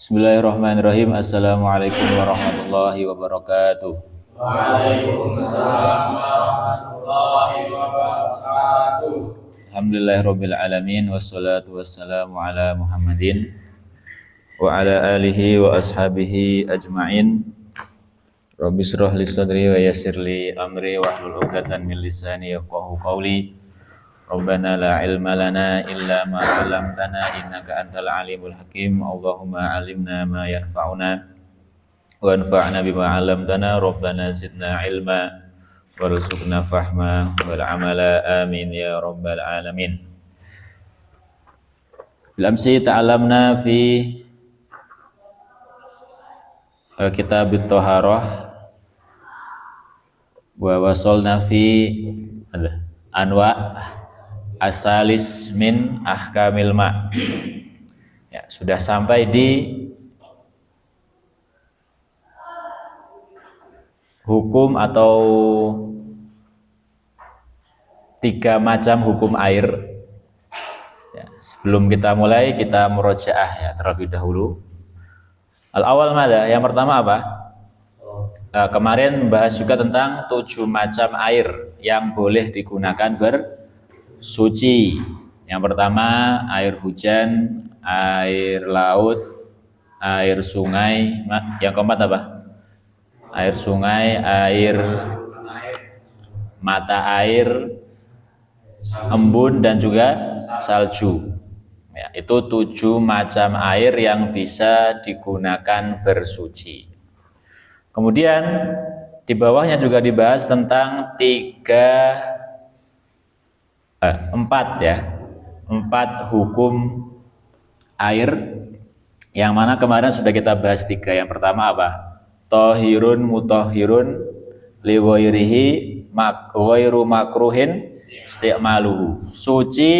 Bismillahirrahmanirrahim. Assalamualaikum warahmatullahi wabarakatuh. Waalaikumsalam warahmatullahi wabarakatuh. Alhamdulillahirabbil alamin wassalatu wassalamu ala Muhammadin wa ala alihi wa ashabihi ajmain. Rabbi shrah li sadri wa yassir li amri wahlul 'uqdatam min lisani yafqahu qawli. Rabbana la ilma lana illa ma 'allamtana innaka antal alimul hakim. Allahumma 'allimna ma yanfa'una wa anfa'na bima 'allamtana. Rabbana zidna ilma warzuqna fahma wal amala amin ya rabbal alamin. Bil amsi ta'alamna fi kitab at-taharah wa wasolna fi anwa asalis min ahkamil ma. Ya, sudah sampai di hukum atau 3 macam hukum air. Ya, sebelum kita mulai, kita murojaah ya terlebih dahulu. Al-awal mada? Yang pertama apa? Kemarin bahas juga tentang 7 macam air yang boleh digunakan bersuci. Yang pertama air hujan, air laut, air sungai. Yang keempat apa? Air sungai, air mata air, embun dan juga salju. Ya, itu 7 macam air yang bisa digunakan bersuci. Kemudian di bawahnya juga dibahas tentang 4 hukum air, yang mana kemarin sudah kita bahas 3. Yang pertama apa? Tohirun mutohirun liwairihi wairu makruhin isti'maluhu. Suci,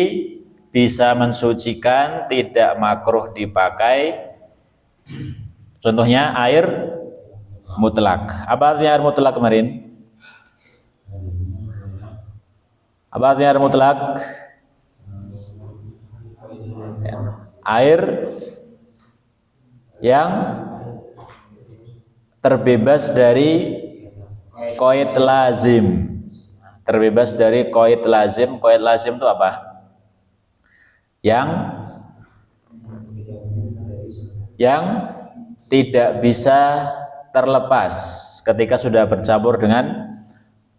bisa mensucikan, tidak makruh dipakai. Contohnya air mutlak. Apa artinya air mutlak kemarin? Apa artinya air mutlak? Ya. Air yang terbebas dari qaid lazim. Terbebas dari qaid lazim. Qaid lazim itu apa? Yang tidak bisa terlepas ketika sudah bercampur dengan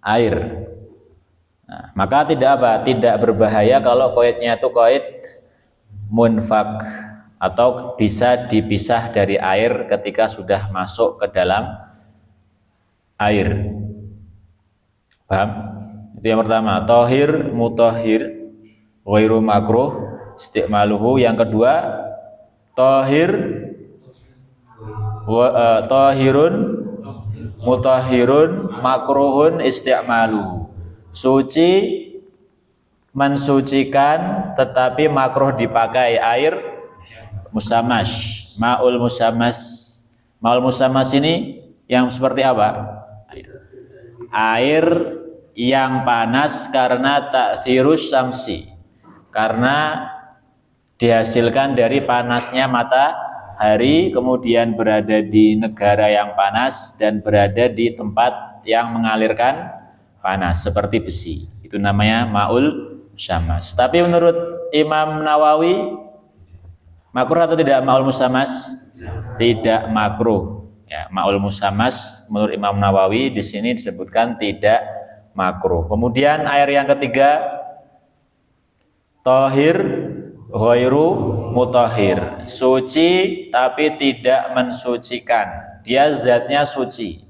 air. Nah, maka tidak berbahaya kalau qaidnya itu qaid munfak atau bisa dipisah dari air ketika sudah masuk ke dalam air. Paham? Itu yang pertama, tohir mutahhir ghairu makruh isti'maluhu. Yang kedua, tohirun mutahhirun makruhun isti'maluhu. Suci, mensucikan tetapi makruh dipakai. Air musammas, ma'ul musammas. Ma'ul musammas ini yang seperti apa? Air yang panas karena ta'thirus syamsi, karena dihasilkan dari panasnya matahari, kemudian berada di negara yang panas dan berada di tempat yang mengalirkan panas seperti besi. Itu namanya ma'ul musammas. Tapi menurut Imam Nawawi makruh atau tidak ma'ul musammas? Tidak makruh. Ya, ma'ul musammas menurut Imam Nawawi di sini disebutkan tidak makruh. Kemudian air yang ketiga, tohir ghairu mutahhir. Suci tapi tidak mensucikan. Dia zatnya suci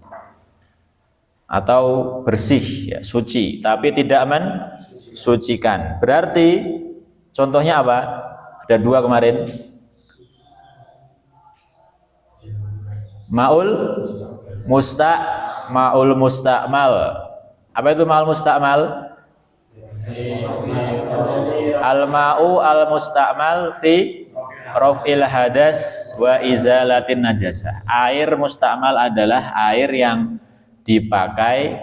atau bersih, ya, suci tapi tidak mensucikan. Berarti contohnya apa? Ada 2 kemarin. Ma'ul musta'mal. Apa itu ma'ul musta'mal? Al-ma'u al-musta'mal fi raf'il hadas wa izalatin najasah. Air musta'mal adalah air yang dipakai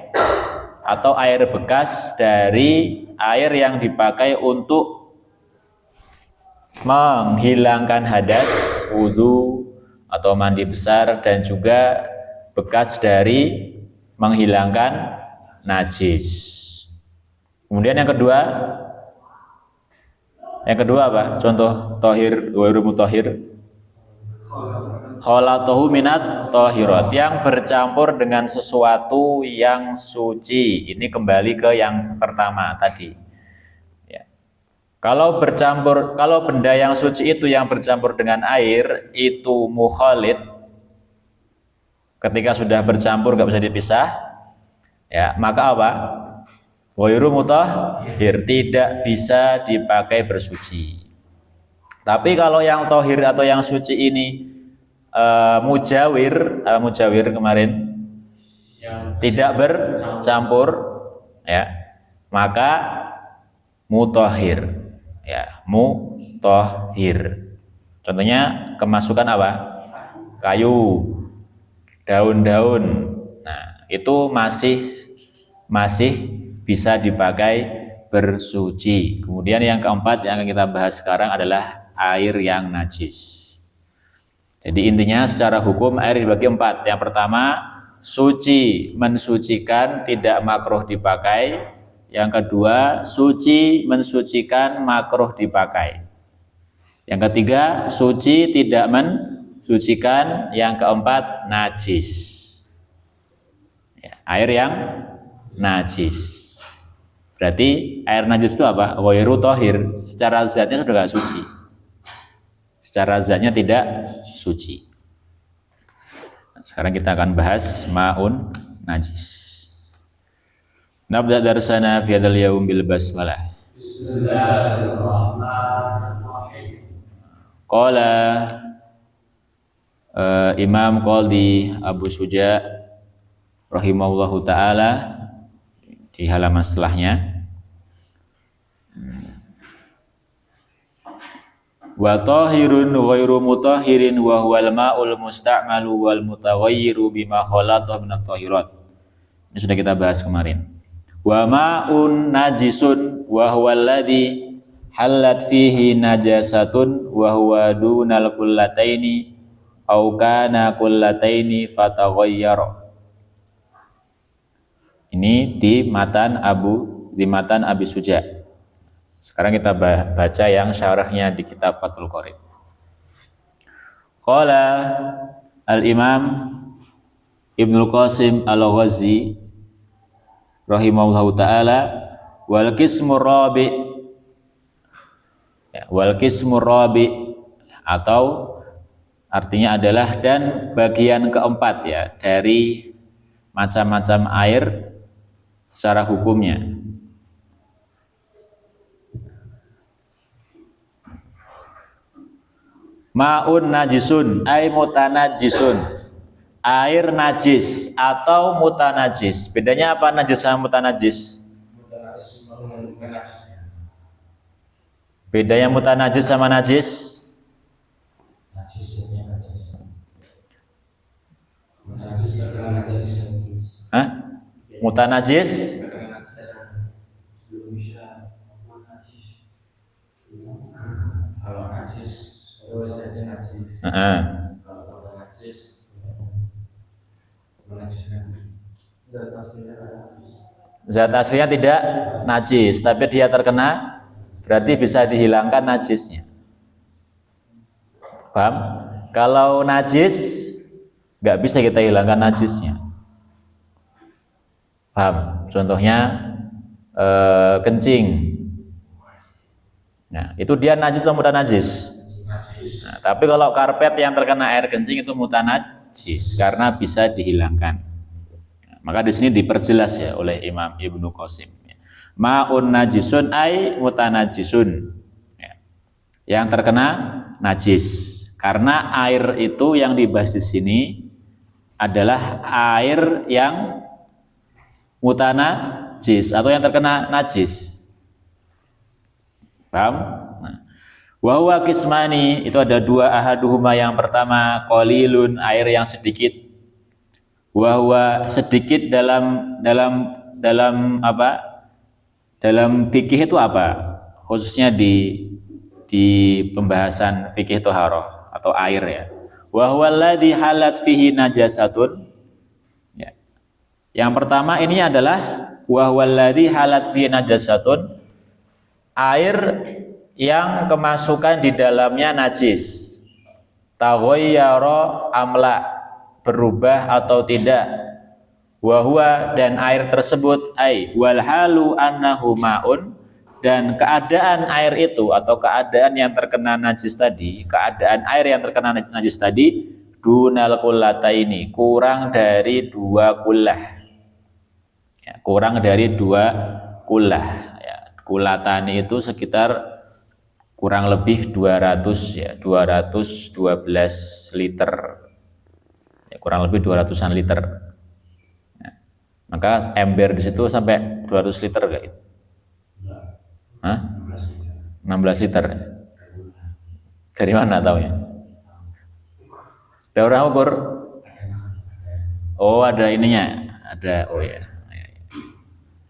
atau air bekas dari air yang dipakai untuk menghilangkan hadas, wudu, atau mandi besar, dan juga bekas dari menghilangkan najis. Kemudian yang kedua apa? Contoh tohir, ghairu mutahhir. Khalatahu minat tohirat, yang bercampur dengan sesuatu yang suci. Ini kembali ke yang pertama tadi. Ya. Kalau benda yang suci itu yang bercampur dengan air, itu mukhalid. Ketika sudah bercampur nggak bisa dipisah, ya maka apa? Ghairu mutahhir, tidak bisa dipakai bersuci. Tapi kalau yang tohir atau yang suci ini mujawir kemarin tidak bercampur, ya maka mutahhir, ya mutahhir. Contohnya kemasukan apa? Kayu, daun-daun. Nah, itu masih bisa dipakai bersuci. Kemudian yang keempat yang akan kita bahas sekarang adalah air yang najis. Jadi intinya secara hukum air dibagi empat. Yang pertama, suci mensucikan, tidak makruh dipakai. Yang kedua, suci mensucikan, makruh dipakai. Yang ketiga, suci tidak mensucikan. Yang keempat, najis. Ya, air yang najis. Berarti air najis itu apa? Ghairu tohir. Secara zatnya sudah tidak suci. Secara zatnya tidak suci. Sekarang kita akan bahas ma'un najis. Nabda darsana fi hadzal yaum bil basmalah. Bismillahirrahmanirrahim. Qala Imam Qadhi Abu Suja rahimahullahu taala di halaman setelahnya, wa tahirun ghairu mutahhirin wa huwal ma'ul musta'malu wal mutaghayyiru bima khalatahu min at-tahirat. Ini sudah kita bahas kemarin. Wa ma'un najisun wa huwal ladzi halat fihi najasatun wa huwa dunal kullataini aw kana kullataini fataghayyara. Ini di matan Abi Suja. Sekarang kita baca yang syarahnya di kitab Fathul Qorib. Qala al-Imam Ibnul Qasim al-Ghazi rahimahullahu taala, wal qismur rabi, wal qismur rabi, atau artinya adalah dan bagian keempat, ya, dari macam-macam air secara hukumnya. Ma'un najisun ay mutanajjisun, air najis atau mutanajis. Bedanya apa najis sama mutanajis? Bedanya mutanajis sama najis? Hah? Mutanajis? Kalau najis, jadi najis. Kalau najis, Zat aslinya tidak najis, tapi dia terkena, berarti bisa dihilangkan najisnya. Paham? Kalau najis nggak bisa kita hilangkan najisnya. Paham? Contohnya kencing. Nah, itu dia najis atau mutanajis? Nah, tapi kalau karpet yang terkena air kencing itu mutanajis karena bisa dihilangkan. Nah, maka di sini diperjelas ya oleh Imam Ibnu Qasim. Ma'un najisun ay mutanajisun. Ya. Yang terkena najis. Karena air itu yang dibahas di sini adalah air yang mutanajis atau yang terkena najis. Paham? Nah, wa huwa qismani, itu ada dua, ahaduhuma yang pertama qalilun, air yang sedikit. Wa huwa sedikit dalam apa? Dalam fikih itu apa? Khususnya di pembahasan fikih thaharah atau air, ya. Wa huwa alladzi halat fihi najasatun. Ya. Yang pertama ini adalah wa huwa alladzi halat fihi najasatun, air yang kemasukan di dalamnya najis. Taghayyara amla, berubah atau tidak. Wa huwa, dan air tersebut ai wal halu annahu ma'un, dan keadaan air itu atau keadaan yang terkena najis tadi, keadaan air yang terkena najis tadi dunal kullataini, kurang dari 2 kullah. Ya, kurang dari 2 kullah. Ya, kulatani itu sekitar kurang lebih 200 ya, 212 liter. Ya, kurang lebih 200-an liter. Ya, maka ember di situ sampai 200 liter enggak itu? Hah? 16 liter. Dari mana taunya? Ada orang ukur? Oh, ada ininya. Ada, oh ya.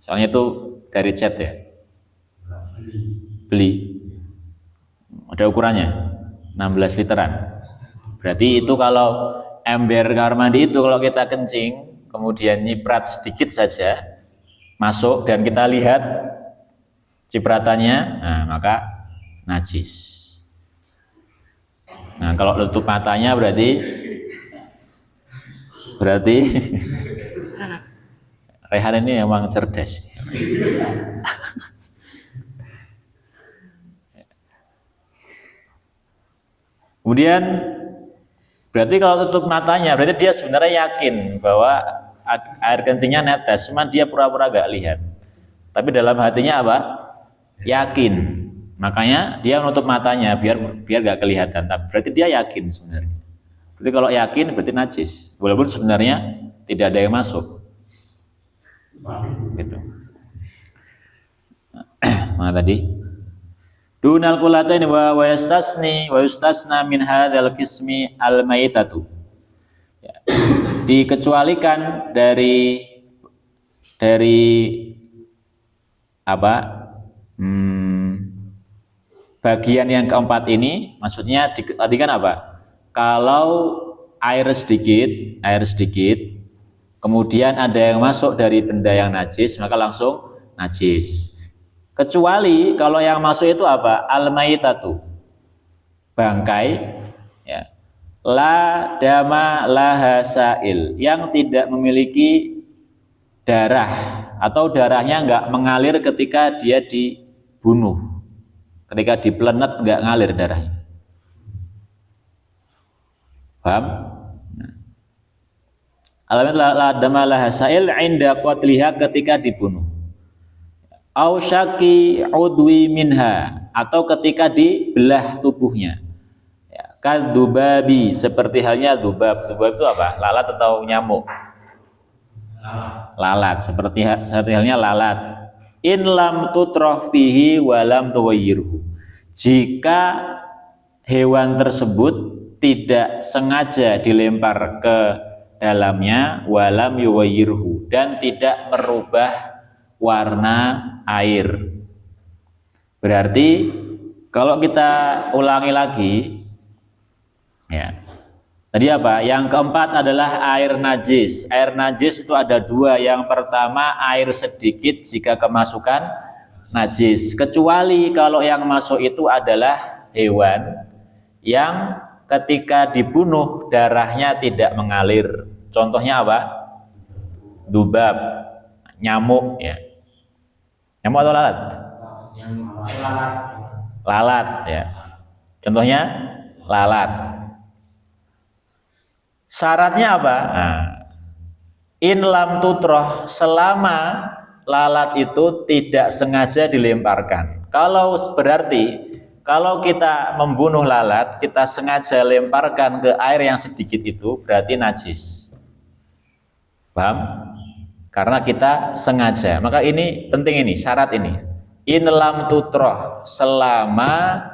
Soalnya itu dari cat ya? Beli. Ada ukurannya? 16 literan. Berarti itu kalau ember kamar mandi itu kalau kita kencing, kemudian nyiprat sedikit saja, masuk dan kita lihat cipratannya, nah, maka najis. Nah, kalau tutup matanya berarti Rehan ini memang cerdas. Kemudian berarti kalau tutup matanya, berarti dia sebenarnya yakin bahwa air kencingnya netes, cuma dia pura-pura gak lihat. Tapi dalam hatinya apa? Yakin. Makanya dia menutup matanya biar gak kelihatan. Tapi berarti dia yakin sebenarnya. Berarti kalau yakin berarti najis, walaupun sebenarnya tidak ada yang masuk. Gitu. Mana tadi? Dunal kullataini wa yustasna min hadzal qismi al-maitatu. Ya. Dikecualikan dari apa? Bagian yang keempat ini, maksudnya tadi kan apa? Kalau air sedikit, kemudian ada yang masuk dari benda yang najis, maka langsung najis. Kecuali kalau yang masuk itu apa? Al-maitatu, bangkai, ya. La dama laha sa'il, yang tidak memiliki darah atau darahnya enggak mengalir ketika dia dibunuh. Ketika dipelenet enggak ngalir darahnya. Paham? Alamat la dama laha sa'il inda qatliha, ketika dibunuh. Au syaki udwi minha, atau ketika dibelah tubuhnya. Ya, kadzubabi, seperti halnya dzubab. Dzubab itu apa? Lalat atau nyamuk? Lalat, seperti halnya lalat. In lam tutroh fihi walam tuwayyirhu, jika hewan tersebut tidak sengaja dilempar ke dalamnya, walam yuwayyirhu, dan tidak merubah warna air. Berarti kalau kita ulangi lagi, ya, tadi apa? Yang keempat adalah air najis. Air najis itu ada 2. Yang pertama air sedikit jika kemasukan najis. Kecuali kalau yang masuk itu adalah hewan yang ketika dibunuh darahnya tidak mengalir. Contohnya apa? Dzubab, nyamuk, ya. Nyamuk atau lalat? Lalat, ya. Contohnya lalat. Syaratnya apa? Nah, in lam tutroh, selama lalat itu tidak sengaja dilemparkan. Kalau berarti kalau kita membunuh lalat, kita sengaja lemparkan ke air yang sedikit itu, berarti najis. Paham? Karena kita sengaja. Maka ini penting, ini syarat ini. In lam tutroh, selama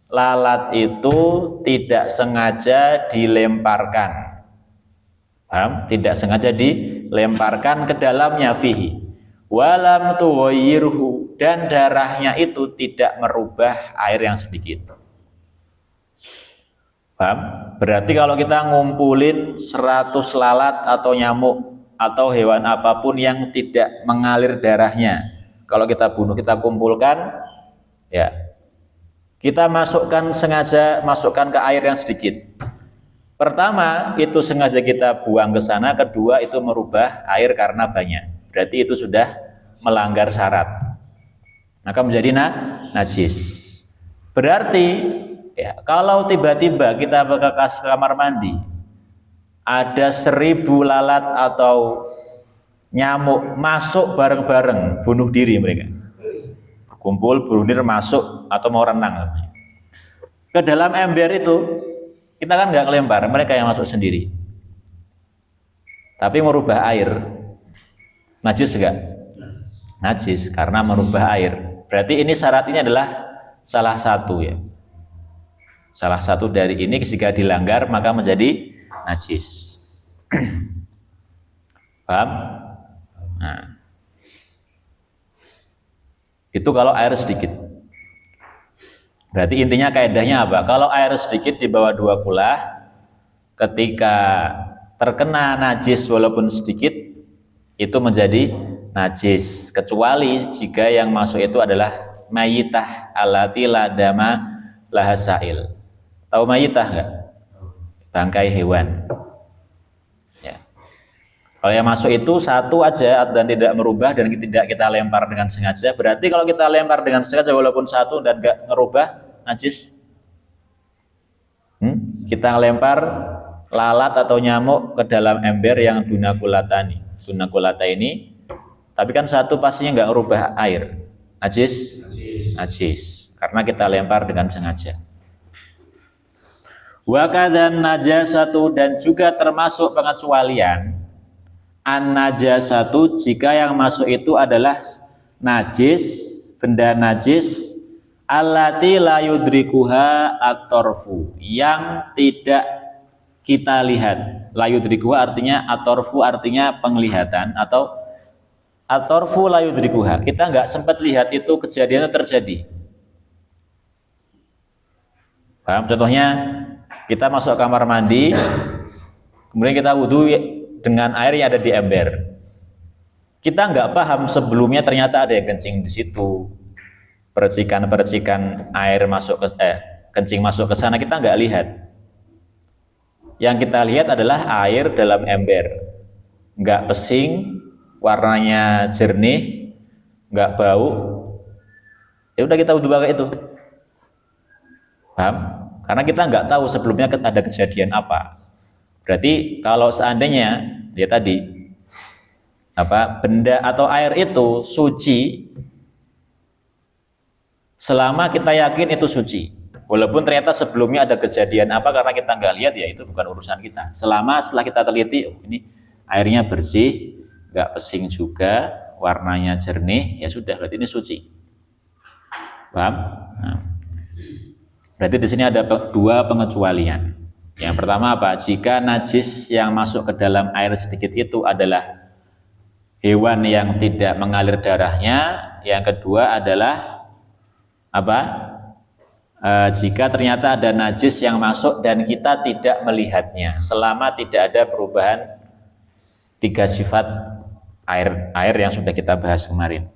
lalat itu tidak sengaja dilemparkan. Paham? Tidak sengaja dilemparkan ke dalamnya, fihi. Walam tuwayyirhu, dan darahnya itu tidak merubah air yang sedikit. Paham? Berarti kalau kita ngumpulin 100 lalat atau nyamuk atau hewan apapun yang tidak mengalir darahnya, kalau kita bunuh, kita kumpulkan, ya kita sengaja masukkan ke air yang sedikit. Pertama, itu sengaja kita buang ke sana. Kedua, itu merubah air karena banyak. Berarti itu sudah melanggar syarat. Maka menjadi najis. Berarti ya, kalau tiba-tiba kita ke kamar mandi, ada 1000 lalat atau nyamuk masuk bareng-bareng, bunuh diri mereka. Kumpul, bunuh diri, masuk atau mau renang. Ke dalam ember itu, kita kan nggak ngelempar, mereka yang masuk sendiri. Tapi merubah air, najis nggak? Najis karena merubah air. Berarti ini syarat ini adalah salah satu ya. Salah satu dari ini jika dilanggar maka menjadi najis. Paham? Nah, itu kalau air sedikit. Berarti intinya kaidahnya apa? Kalau air sedikit di bawah 2 kulah, ketika terkena najis walaupun sedikit, itu menjadi najis. Kecuali jika yang masuk itu adalah mayitah allati la dama laha sa'il. Tahu mayitah enggak? Bangkai hewan. Ya. Kalau yang masuk itu satu aja dan tidak merubah dan tidak kita lempar dengan sengaja, berarti kalau kita lempar dengan sengaja walaupun satu dan enggak merubah, najis. Kita lempar lalat atau nyamuk ke dalam ember yang dunakulatani. Dunakulata ini, tapi kan satu pastinya nggak merubah air. Najis? Najis. Karena kita lempar dengan sengaja. Wa kadzan najasatu, dan juga termasuk pengecualian an najasatu jika yang masuk itu adalah najis, benda najis allati la yudrikuha at-tarfu, yang tidak kita lihat. La yudrikuha artinya at-tarfu artinya penglihatan, atau at-tarfu la yudrikuha, kita nggak sempat lihat itu kejadiannya terjadi. Paham? Contohnya kita masuk kamar mandi, kemudian kita wudhu dengan air yang ada di ember. Kita nggak paham sebelumnya ternyata ada yang kencing di situ. Percikan-percikan air masuk ke kencing masuk ke sana, kita nggak lihat. Yang kita lihat adalah air dalam ember, nggak pesing, warnanya jernih, nggak bau. Ya udah kita wudhu pakai itu. Paham? Karena kita nggak tahu sebelumnya ada kejadian apa. Berarti kalau seandainya dia tadi benda atau air itu suci, selama kita yakin itu suci, walaupun ternyata sebelumnya ada kejadian apa karena kita nggak lihat, ya itu bukan urusan kita. Selama setelah kita teliti, oh, ini airnya bersih, nggak pesing juga, warnanya jernih, ya sudah, berarti ini suci. Paham? Nah, berarti di sini ada 2 pengecualian. Yang pertama apa? Jika najis yang masuk ke dalam air sedikit itu adalah hewan yang tidak mengalir darahnya. Yang kedua adalah jika ternyata ada najis yang masuk dan kita tidak melihatnya, selama tidak ada perubahan 3 sifat air yang sudah kita bahas kemarin.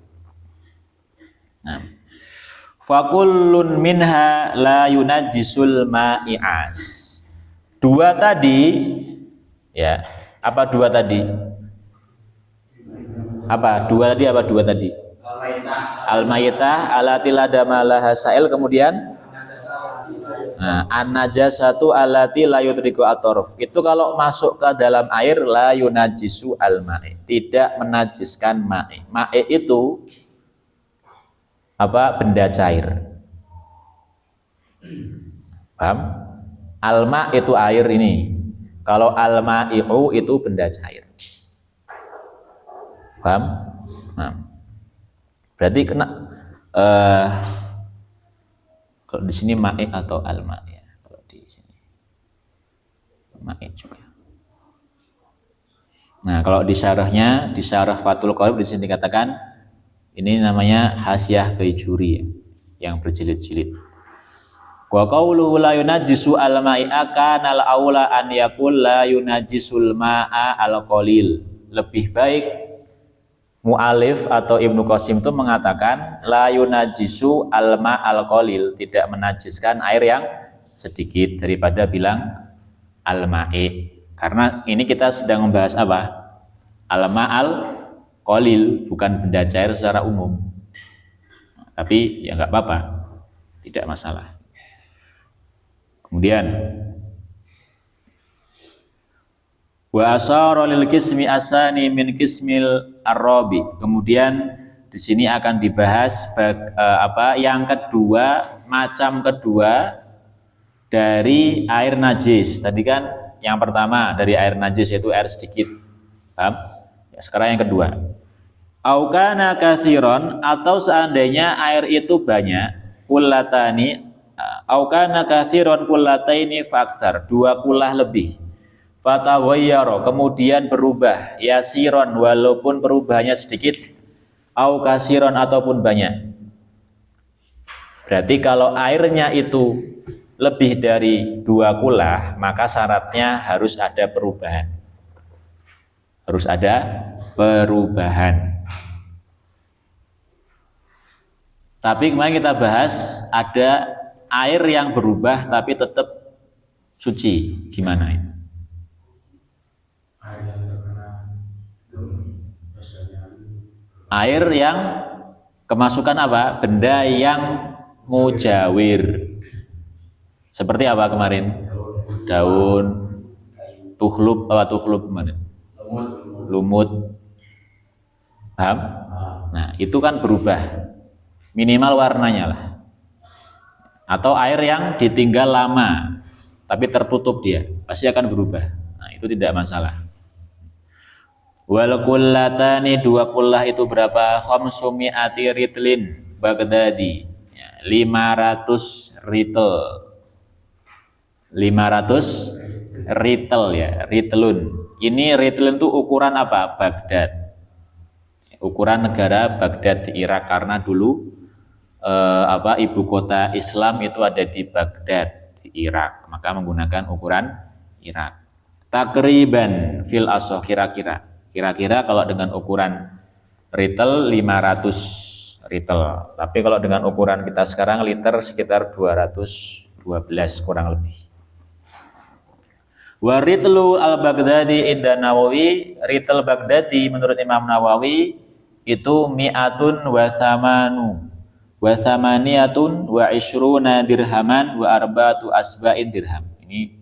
Nah, fakullun minha la yunajjisul ma'i'as. 2 tadi, ya, apa 2 tadi? Apa 2 tadi? Apa 2 tadi? Al-mayitah allati la dama laha sa'il, kemudian an-najasatu allati la yudriku at-tarf. Itu kalau masuk ke dalam air la yunajjisu al-ma'i, tidak menajiskan ma'i. Ma'i itu benda cair. Paham? Alma itu air ini. Kalau al-ma'i'u itu benda cair. Paham? Nah, berarti kena kalau di sini ma'i atau alma ya. Kalau di sini ma'i juga. Nah, kalau di syarahnya, di syarah Fathul Qorib di sini dikatakan ini namanya Hasyiah Baijuri, yang berjilid-jilid. Wa qauluhu la yunajjisu al-ma'a kana al-aula an yaqul la yunajjisul ma'a al-qalil. Lebih baik mu'alif atau Ibnu Qasim itu mengatakan la yunajjisu al-ma' al-qalil, tidak menajiskan air yang sedikit, daripada bilang al-ma'i. Karena ini kita sedang membahas apa? Al-ma' al-qalil, bukan benda cair secara umum. Tapi ya enggak apa-apa, tidak masalah. Kemudian wa asara lil qismi asani min qismil arabi. Kemudian di sini akan dibahas yang kedua, macam kedua dari air najis. Tadi kan yang pertama dari air najis yaitu air sedikit. Paham? Ya, sekarang yang kedua. Au kana katsiran, atau seandainya air itu banyak, kullatani au kana katsiran kullataini faktsar, 2 kulah lebih. Fataghayyara, kemudian berubah, yasiron, walaupun perubahannya sedikit, au kasiron, ataupun banyak. Berarti kalau airnya itu lebih dari 2 kulah, maka syaratnya harus ada perubahan. Harus ada perubahan. Tapi kemarin kita bahas ada air yang berubah tapi tetap suci. Gimana itu? Air yang kemasukan apa? Benda yang mujawir. Seperti apa kemarin? Daun, tuhlub kemarin? Lumut. Paham? Nah, itu kan berubah. Minimal warnanya lah. Atau air yang ditinggal lama tapi tertutup, dia pasti akan berubah. Nah, itu tidak masalah. Wal kullatani, 2 kullah itu berapa? Khamsumi'ati ritlin Baghdadi, ya, 500 ritel. 500 ritel ya, ritlun. Ini ritlun itu ukuran apa? Baghdad. Ukuran negara Baghdad di Irak, karena dulu ibu kota Islam itu ada di Baghdad di Irak, maka menggunakan ukuran Irak. Takriban fil asoh, kira-kira kalau dengan ukuran ritel 500 ritel, tapi kalau dengan ukuran kita sekarang liter sekitar 212 kurang lebih. Wa ritlu al-Baghdadi inda Nawawi, ritel Baghdadi menurut Imam Nawawi itu mi'atun wa samaniyatun wa ishruna dirhaman wa arba'atu asba'in dirham. Ini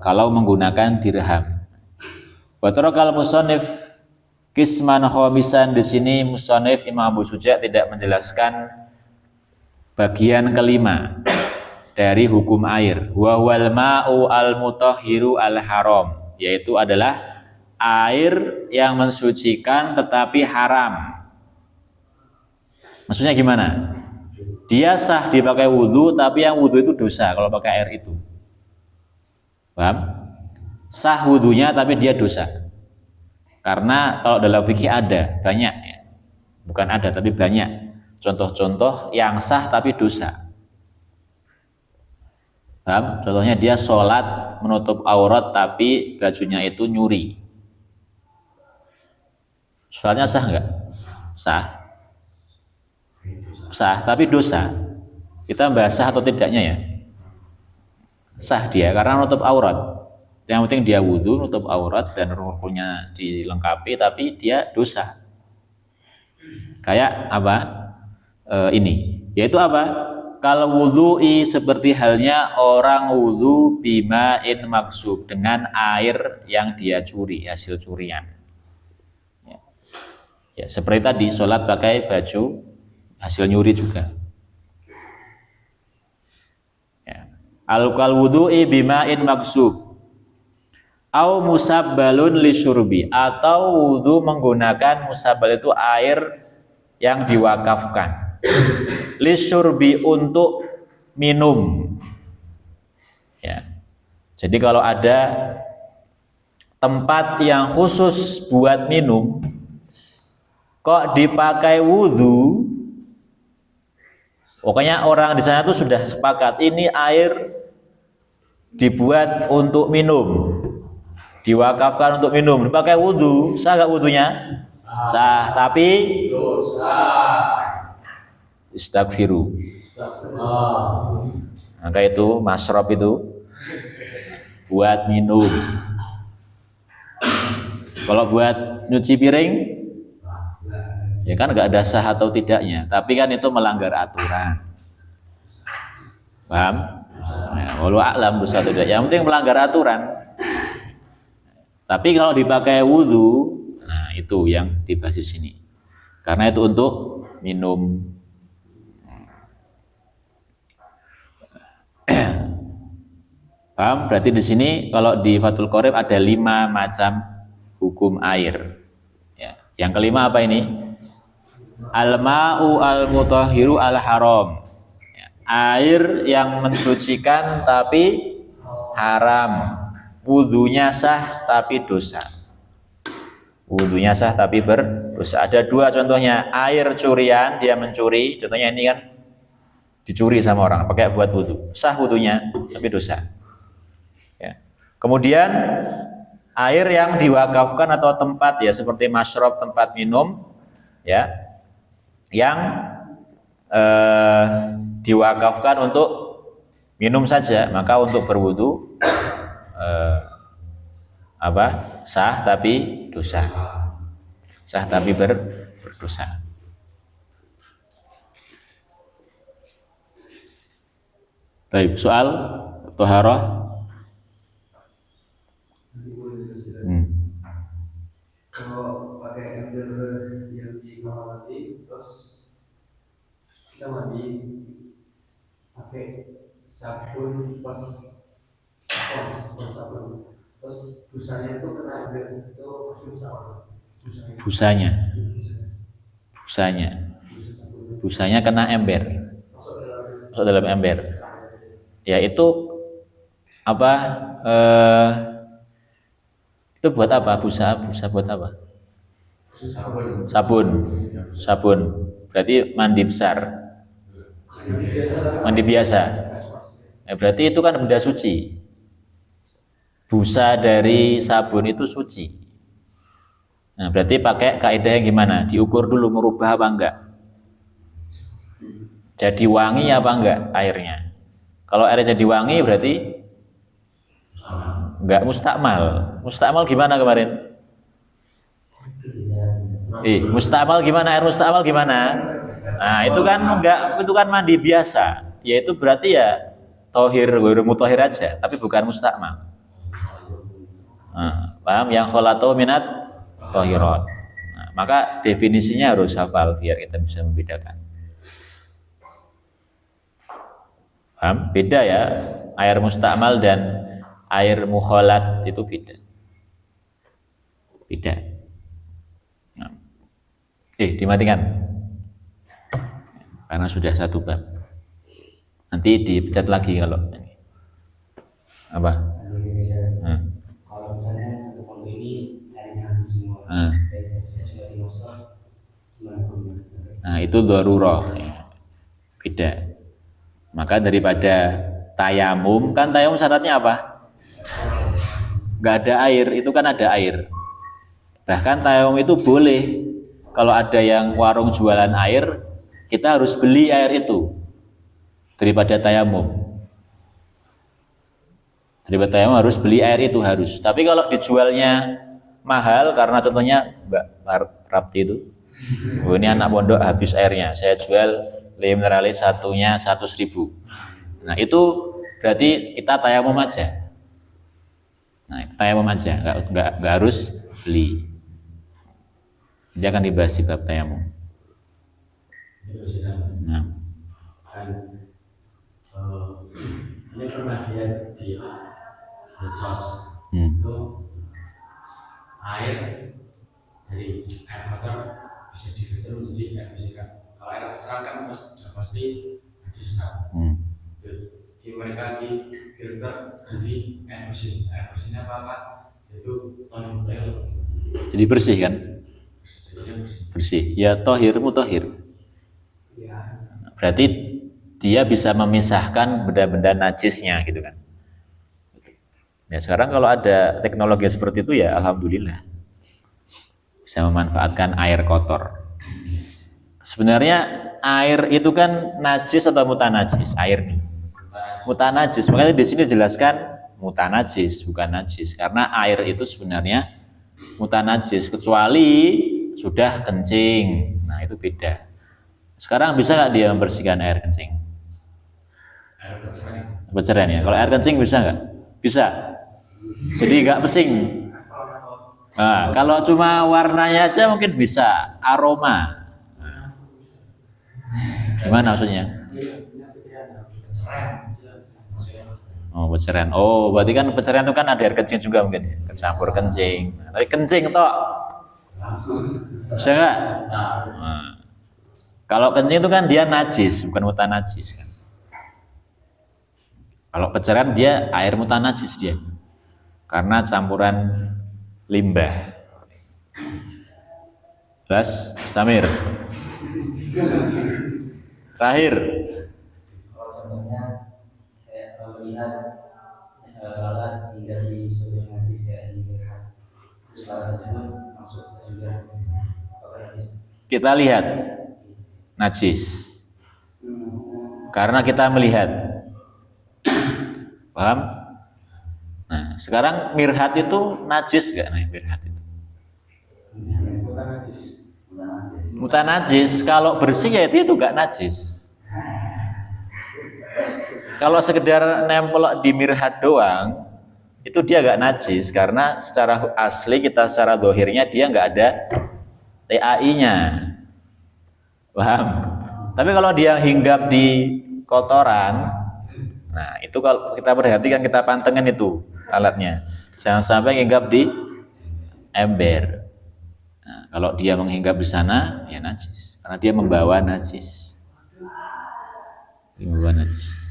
kalau menggunakan dirham. Wa tarakal musannif kisman khamisan, di sini musannif Imam Abu Suja tidak menjelaskan bagian kelima dari hukum air. Wa wal ma'u al-mutahhiru al-haram, yaitu adalah air yang mensucikan tetapi haram. Maksudnya gimana? Dia sah dipakai wudhu, tapi yang wudhu itu dosa kalau pakai air itu. Paham? Sah wudhunya tapi dia dosa. Karena kalau dalam fikih ada banyak ya. Bukan ada tapi banyak contoh-contoh yang sah tapi dosa. Paham? Contohnya dia sholat menutup aurat tapi bajunya itu nyuri. Sholatnya sah enggak? Sah. Sah, tapi dosa. Kita bahas sah atau tidaknya ya. Sah dia karena nutup aurat. Yang penting dia wudhu, nutup aurat dan rukunnya dilengkapi, tapi dia dosa. Kayak apa? Ini, yaitu apa? Kalau wudhu'i, seperti halnya orang wudhu bima'in maksub, dengan air yang dia curi, hasil curian. Ya, seperti tadi sholat pakai baju hasil nyuri juga. Ya. Al-kal wudhu'i bima'in maksub au musabbalun lisyurbi, atau wudhu menggunakan musabbal itu air yang diwakafkan lisyurbi, untuk minum. Ya. Jadi kalau ada tempat yang khusus buat minum kok dipakai wudhu, Pokoknya orang di sana tuh sudah sepakat ini air dibuat untuk minum, diwakafkan untuk minum, dipakai wudhu, sah gak wudhunya? Sah, tapi istagfiru. Maka itu masrob itu buat minum. Kalau buat nyuci piring, ya kan nggak ada sah atau tidaknya, tapi kan itu melanggar aturan. Paham? Ya, walau a'lam dosa atau tidak. Yang penting melanggar aturan. Tapi kalau dipakai wudhu, nah itu yang dibahas di sini. Karena itu untuk minum. Paham? Berarti di sini kalau di Fathul Qorib ada 5 macam hukum air. Ya. Yang kelima apa ini? Al-ma'u al-mutahhiru al-haram. Ya. Air yang mensucikan tapi haram. Wudhunya sah tapi dosa. Wudhunya sah tapi berdosa. Ada 2 contohnya. Air curian, dia mencuri. Contohnya ini kan dicuri sama orang, pakai buat wudhu. Sah wudhunya tapi dosa. Ya. Kemudian air yang diwakafkan atau tempat ya seperti masyrob, tempat minum ya, yang diwakafkan untuk minum saja, maka untuk berwudhu sah tapi dosa, sah tapi berdosa. Baik, soal toharoh. Kalau pakai ember yang di kamar mandi, terus kita mandi pakai sabun pas sabun, terus busanya itu kena ember itu pasti rusak. Busanya kena ember, masuk dalam ember. Ya itu apa? Itu buat apa? Busa buat apa? Sabun. Berarti mandi besar. Mandi biasa. Ya, berarti itu kan benda suci. Busa dari sabun itu suci. Nah, berarti pakai kaidah yang gimana? Diukur dulu merubah apa enggak? Jadi wangi apa enggak airnya? Kalau airnya jadi wangi berarti enggak mustakmal. Mustakmal gimana kemarin? Mustakmal gimana? Air mustakmal gimana? Nah, itu kan enggak, itu kan mandi biasa. Yaitu berarti ya tohir, mutahhir aja, tapi bukan mustakmal. Nah, paham? Yang kholatu minat tohirat. Nah, maka definisinya harus hafal biar kita bisa membedakan. Paham? Beda ya, air mustakmal dan air mukholat itu beda. Nah. Dimatikan. Karena sudah 1 bab. Nanti dipecat lagi kalau ini. Apa? Kalau misalnya 1 pondok ini airnya habis semua. Nah, itu darurah. Ya. Beda. Maka daripada tayamum, kan tayamum syaratnya apa? Gak ada air, itu kan ada air. Bahkan tayamum itu boleh. Kalau ada yang warung jualan air, kita harus beli air itu daripada tayamum. Daripada tayamum harus beli air itu harus. Tapi kalau dijualnya mahal, karena contohnya Mbak Rapti itu, oh ini anak pondok habis airnya, saya jual le mineralis satunya 100.000. Nah itu berarti kita tayamum aja. Nah tayamum aja, nggak harus beli. Dia akan dibahas di bab tayamum. Nah. Ini pernah lihat di medsos itu air dari air kotor bisa difilter menjadi air bersih. Kalau air kotor kan pasti najis. Jadi mereka di filter jadi air bersih. Air bersihnya apa? Yaitu tohir mutahhir. Jadi bersih kan? Bersih. Ya tohir mutahhir. Ya. Berarti dia bisa memisahkan benda-benda najisnya gitu kan. Ya sekarang kalau ada teknologi seperti itu ya alhamdulillah bisa memanfaatkan air kotor. Sebenarnya air itu kan najis atau mutanajis? Air nih. Mutanajis. Makanya di sini jelaskan mutanajis bukan najis karena air itu sebenarnya mutanajis kecuali sudah kencing. Nah, itu beda. Sekarang bisa nggak dia membersihkan air kencing? Air kecerahan. Pencerahan ya. Kalau air kencing bisa nggak? Bisa. Jadi nggak pesing. Nah, kalau cuma warnanya aja mungkin bisa, aroma. Nah, gimana maksudnya? Oh, pencerahan. Oh, berarti kan pencerahan itu kan ada air kencing juga mungkin ya, kecampur kencing. Nah, tapi kencing toh. Bisa nggak? Nah, kalau kencing itu kan dia najis, bukan mutanajis kan. Kalau pencerahan dia air mutanajis dia. Karena campuran limbah. Jelas, Mustamir. Terakhir. Kalau contohnya saya melihat lalat tinggal di sebuah najis kayak di Irhan, terus lalat tersebut masuk juga apakah najis? Kita lihat najis. Karena kita melihat. Paham? Nah, sekarang mirhat itu najis gak? Nah, mirhat itu. Mutanajis. Kalau bersih ya itu gak najis. Kalau sekedar nempel di mirhat doang, itu dia gak najis karena secara asli kita secara dohirnya dia gak ada TAI-nya. Paham? Tapi kalau dia hinggap di kotoran, nah itu kalau kita perhatikan, kita pantengin itu alatnya. Jangan sampai hinggap di ember. Nah, kalau dia menghinggap di sana, ya najis. Karena dia membawa najis. Membawa najis.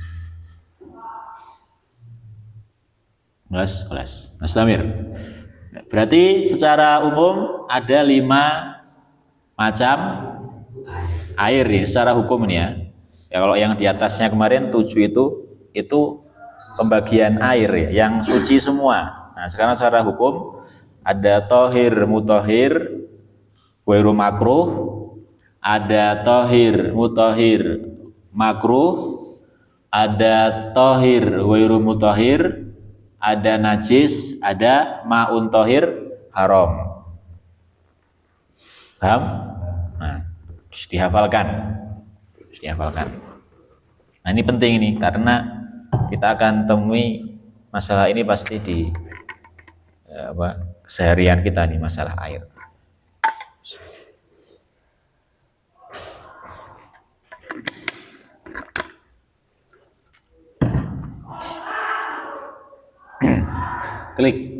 Kelas. Mas Tamir. Berarti secara umum ada 5 macam air ya, secara hukum ini ya. Ya kalau yang di atasnya kemarin 7 itu pembagian air ya, yang suci semua. Nah, sekarang secara hukum ada tohir mutohir, wairu makruh, ada tohir mutohir makruh, ada tohir wairu mutohir, ada najis, ada ma'un tohir haram. Paham? Nah, dihafalkan. Nah, ini penting ini karena kita akan temui masalah ini pasti di keseharian kita nih, masalah air. Klik.